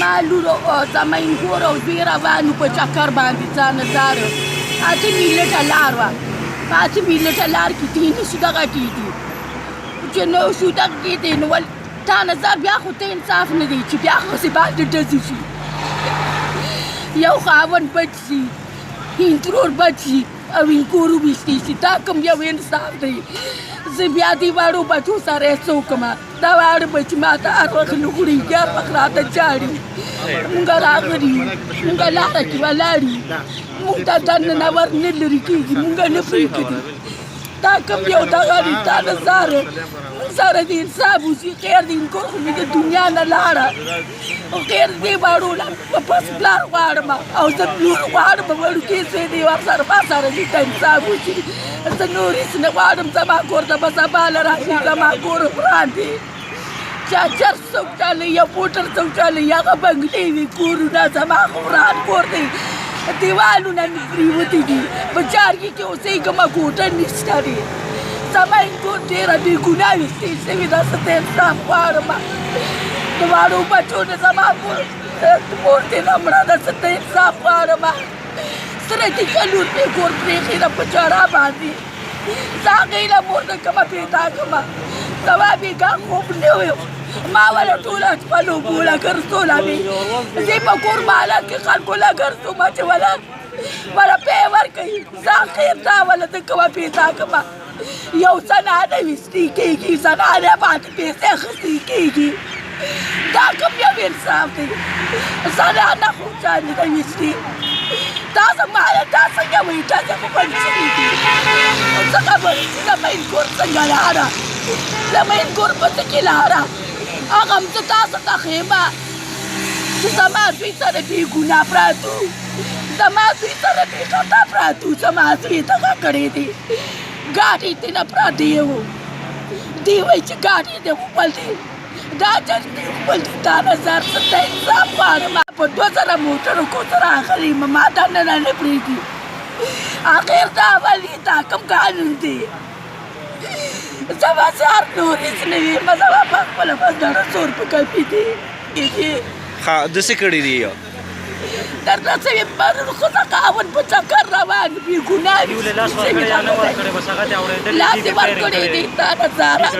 معلولو زما این کور او دوی روانو په چکر باندې ځانه زاره اته میلټه لار وه په اته میلټه لار کې دی نشو دغه کېدي چې نه شو دغه کېدی نو ول تا نظر بیا خو ته انصاف نه دی چې بیا خو سې باندې ډزې شي یو خاوند بچ شي هین ترور بچ شي او هین کور وویستې شي دا کوم یو انصاف دی زه بیا دې واړو بچو سره څه وکړمه دا واړه بچي ما ته هر وخت لوګړي هر وخت راته جاړي مونږ راغلي یو مونږ لاره کې ولاړ یو مونږ ته دننه ور نه لرې کېږي مونږ نه پرېږدي دا کوم یو دغه دی تا نه زاره مونږ سره دې انصاف وشي خیر دې کور خو مې د دنیا نه لاړه او خیر دې واړو په پس پلار غواړم او زه پلور غواړم وړوکې سوی دی ورسره ما سره دې ته انصاف وشي زه نور هېڅ نه غواړم زما کور ته به سبا له راشي زما کور وران دی چا چرس څوک چلوي یا موټر څوک چلوي هغه بنګلې وي کورونه زما خو وران کور دی دیوالونه مې پرېوتي دي په جارګي کې اوسېږم کوټه نشته دی زما این کور ډېره بې ګناه ویستې شوې ده زه ته انصاف غواړم د واړو بچو نه زما مور دې نه مړه ده زه ته انصاف غواړم سره دې کلور مې کور پرېښې ده په چړه باندې زه هغې له مور نه کومه پیدا کړمه زما بېګا خوب نه ویم ما ولا ټوله شپه لوبو له ګرځوله مې زه په کور مالت کې خلکو له ګرځومه چې وله پی ورکوي زه اخر دا وله د کومه پیدا کړمه یو زنانه ویستې کېږي زنانه باندې پیسې اخیستې کېږي دا کوم یو انصاف دی زنانه خو چا نه ده ویستې دا زما دا څنګه وایي ډزې خو بند شوي دي څه خبرې چې زما این کور څنګه لاړه زما این کور په څه کې لاړه هغه هم زه تاسو ته ښیم چې زما دوی سره بې ګناه پراتو زما دوی سره بې خطا پراتو زما زوی دغه کړی دی ګاډي یې نه پراتی وو دی وایي چې ګاډي دې وپل دی دا جج دې وپل دی تا نظر زه ته انصاف غواړم په 2000 موټرو کو ته راغلی یم ما دننه نه پرېږدي اخر دا ولي دا کوم قانون دی زما سهار نور هېڅ نه وي زما په خپله بس دړه زور په کفي دی داسې کړي دي درته څه وي پرون ښځه خاوند په چکر روان بې ګناه وي لاس یې ورکړی دی تا نظارت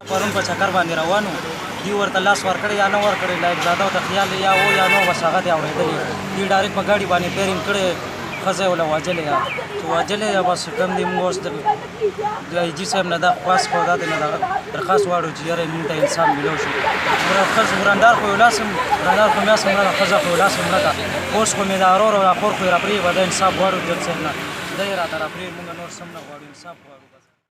پرون په چکر باندې روان وو دی ورته لاس ورکړی یا نه ورکړی لایق زاده ورته خیال یا و یا نو بس هغه دی اورېدلی دی ډایرکټ په ګاډي باندې فائرنګ کړی ښځه یې وله وژلې یا چې وژلې یا بس کوم دی موږ اوس د آی جي صاحب نه دا خواست کوو دا نه درخواست غواړو چې یاره موږ ته انصاف میلاو شي ورندار خو یو لاس هم ورندار خو مې هسې مړه ده ښځه خو یو لاس هم مړه ده اوس خو مې د ارور او د خور خو یې راپرېږي به دا انصاف غواړو جج صاحب نه دا یې راته راپرېږي موږ نور سم نه غواړو انصاف غواړو